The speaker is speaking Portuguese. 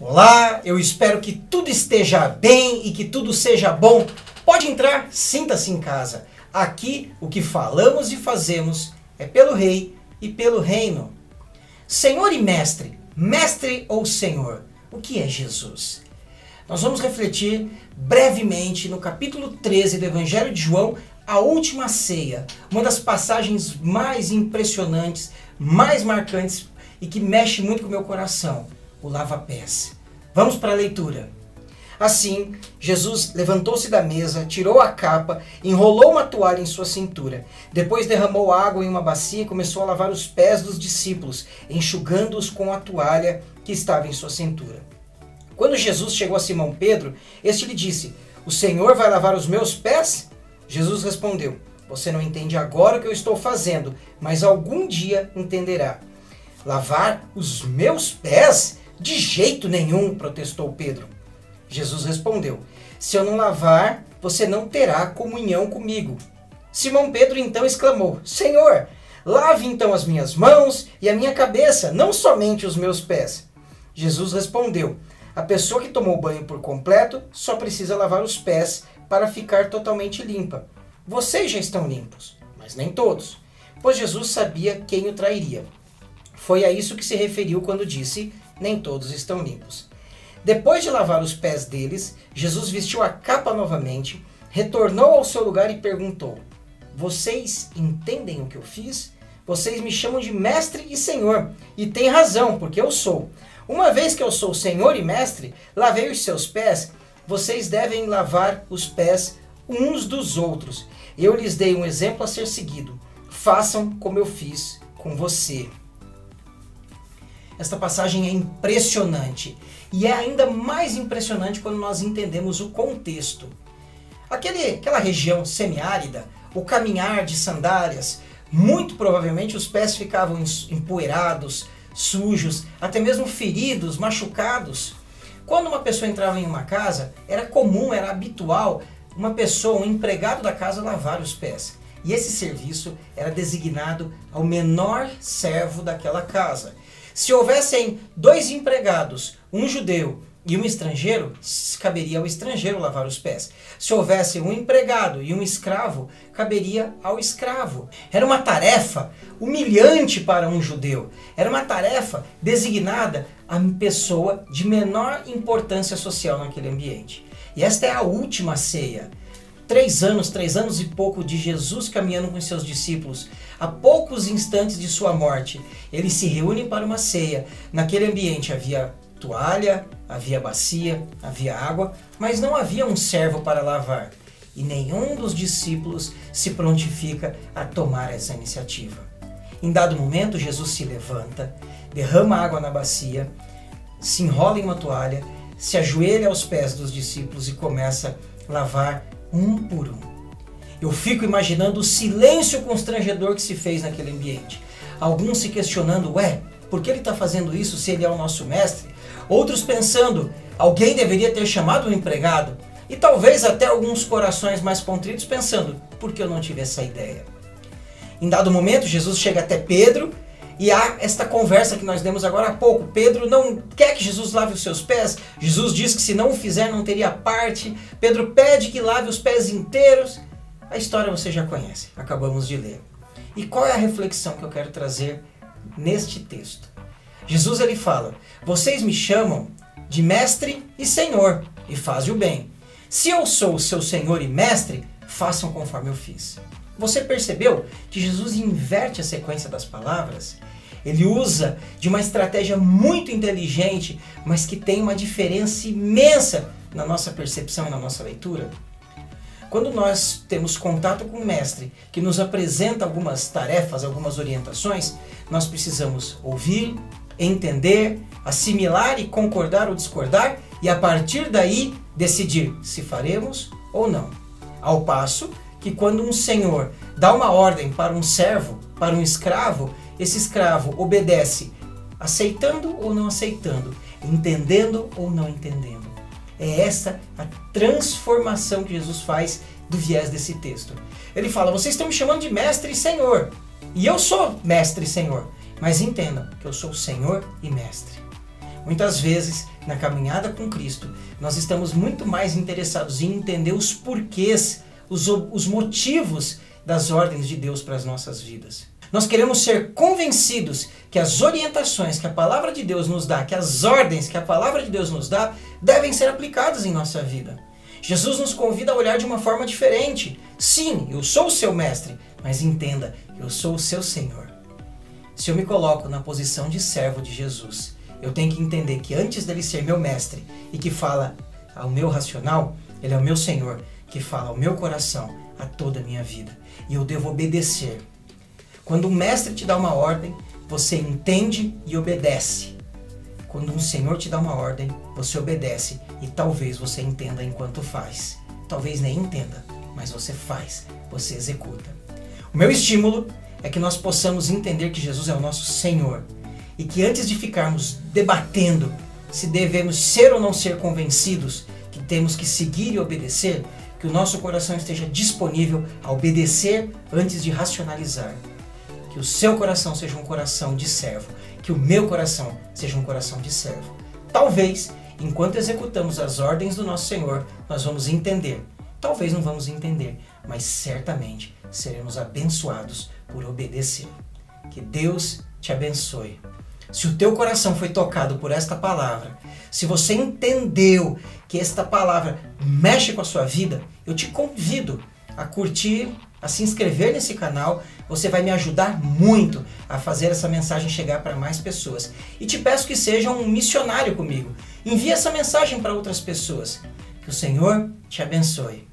Olá, eu espero que tudo esteja bem e que tudo seja bom. Pode entrar, sinta-se em casa. Aqui o que falamos e fazemos é pelo Rei e pelo Reino. Senhor e Mestre, Mestre ou Senhor, o que é Jesus? Nós vamos refletir brevemente no capítulo 13 do Evangelho de João, a última ceia, uma das passagens mais impressionantes, mais marcantes e que mexe muito com o meu coração, o lava-pés. Vamos para a leitura. Assim, Jesus levantou-se da mesa, tirou a capa, enrolou uma toalha em sua cintura. Depois derramou água em uma bacia e começou a lavar os pés dos discípulos, enxugando-os com a toalha que estava em sua cintura. Quando Jesus chegou a Simão Pedro, este lhe disse: "O Senhor vai lavar os meus pés?" Jesus respondeu: "Você não entende agora o que eu estou fazendo, mas algum dia entenderá." "Lavar os meus pés? De jeito nenhum!" protestou Pedro. Jesus respondeu: "Se eu não lavar, você não terá comunhão comigo." Simão Pedro então exclamou: "Senhor, lave então as minhas mãos e a minha cabeça, não somente os meus pés." Jesus respondeu: "A pessoa que tomou banho por completo só precisa lavar os pés para ficar totalmente limpa. Vocês já estão limpos, mas nem todos." Pois Jesus sabia quem o trairia. Foi a isso que se referiu quando disse: "Nem todos estão limpos." Depois de lavar os pés deles, Jesus vestiu a capa novamente, retornou ao seu lugar e perguntou: "Vocês entendem o que eu fiz? Vocês me chamam de mestre e senhor, e têm razão, porque eu sou. Uma vez que eu sou senhor e mestre, lavei os seus pés, vocês devem lavar os pés uns dos outros. Eu lhes dei um exemplo a ser seguido. Façam como eu fiz com você." Esta passagem é impressionante, e é ainda mais impressionante quando nós entendemos o contexto. Aquela região semiárida, o caminhar de sandálias, muito provavelmente os pés ficavam empoeirados, sujos, até mesmo feridos, machucados. Quando uma pessoa entrava em uma casa, era comum, era habitual, uma pessoa, um empregado da casa, lavar os pés. E esse serviço era designado ao menor servo daquela casa. Se houvessem dois empregados, um judeu e um estrangeiro, caberia ao estrangeiro lavar os pés. Se houvesse um empregado e um escravo, caberia ao escravo. Era uma tarefa humilhante para um judeu. Era uma tarefa designada à pessoa de menor importância social naquele ambiente. E esta é a última ceia. 3 anos e pouco de Jesus caminhando com seus discípulos. A poucos instantes de sua morte, eles se reúnem para uma ceia. Naquele ambiente havia toalha, havia bacia, havia água, mas não havia um servo para lavar. E nenhum dos discípulos se prontifica a tomar essa iniciativa. Em dado momento, Jesus se levanta, derrama água na bacia, se enrola em uma toalha, se ajoelha aos pés dos discípulos e começa a lavar um por um. Eu fico imaginando o silêncio constrangedor que se fez naquele ambiente. Alguns se questionando: por que ele está fazendo isso se ele é o nosso mestre? Outros pensando: alguém deveria ter chamado um empregado. E talvez até alguns corações mais contritos pensando: por que eu não tive essa ideia? Em dado momento, Jesus chega até Pedro e há esta conversa que nós demos agora há pouco. Pedro não quer que Jesus lave os seus pés. Jesus diz que se não o fizer não teria parte. Pedro pede que lave os pés inteiros. A história você já conhece, acabamos de ler. E qual é a reflexão que eu quero trazer neste texto? Jesus ele fala: "Vocês me chamam de mestre e senhor, e fazem o bem. Se eu sou o seu senhor e mestre, façam conforme eu fiz." Você percebeu que Jesus inverte a sequência das palavras? Ele usa de uma estratégia muito inteligente, mas que tem uma diferença imensa na nossa percepção e na nossa leitura. Quando nós temos contato com o mestre, que nos apresenta algumas tarefas, algumas orientações, nós precisamos ouvir, entender, assimilar e concordar ou discordar, e a partir daí decidir se faremos ou não. Ao passo que quando um senhor dá uma ordem para um servo, para um escravo, esse escravo obedece aceitando ou não aceitando, entendendo ou não entendendo. É essa a transformação que Jesus faz do viés desse texto. Ele fala: "Vocês estão me chamando de mestre e senhor, e eu sou mestre e senhor, mas entendam que eu sou Senhor e mestre." Muitas vezes, na caminhada com Cristo, nós estamos muito mais interessados em entender os porquês, os motivos das ordens de Deus para as nossas vidas. Nós queremos ser convencidos que as orientações que a palavra de Deus nos dá, que as ordens que a palavra de Deus nos dá, devem ser aplicadas em nossa vida. Jesus nos convida a olhar de uma forma diferente. Sim, eu sou o seu mestre, mas entenda, eu sou o seu Senhor. Se eu me coloco na posição de servo de Jesus, eu tenho que entender que antes dele ser meu mestre e que fala ao meu racional, ele é o meu Senhor, que fala ao meu coração, a toda a minha vida. E eu devo obedecer. Quando um mestre te dá uma ordem, você entende e obedece. Quando um Senhor te dá uma ordem, você obedece e talvez você entenda enquanto faz. Talvez nem entenda, mas você faz, você executa. O meu estímulo é que nós possamos entender que Jesus é o nosso Senhor e que antes de ficarmos debatendo se devemos ser ou não ser convencidos que temos que seguir e obedecer, que o nosso coração esteja disponível a obedecer antes de racionalizar. Que o seu coração seja um coração de servo, que o meu coração seja um coração de servo. Talvez, enquanto executamos as ordens do nosso Senhor, nós vamos entender. Talvez não vamos entender, mas certamente seremos abençoados por obedecer. Que Deus te abençoe. Se o teu coração foi tocado por esta palavra, se você entendeu que esta palavra mexe com a sua vida, eu te convido a curtir, a se inscrever nesse canal. Você vai me ajudar muito a fazer essa mensagem chegar para mais pessoas. E te peço que seja um missionário comigo. Envie essa mensagem para outras pessoas. Que o Senhor te abençoe.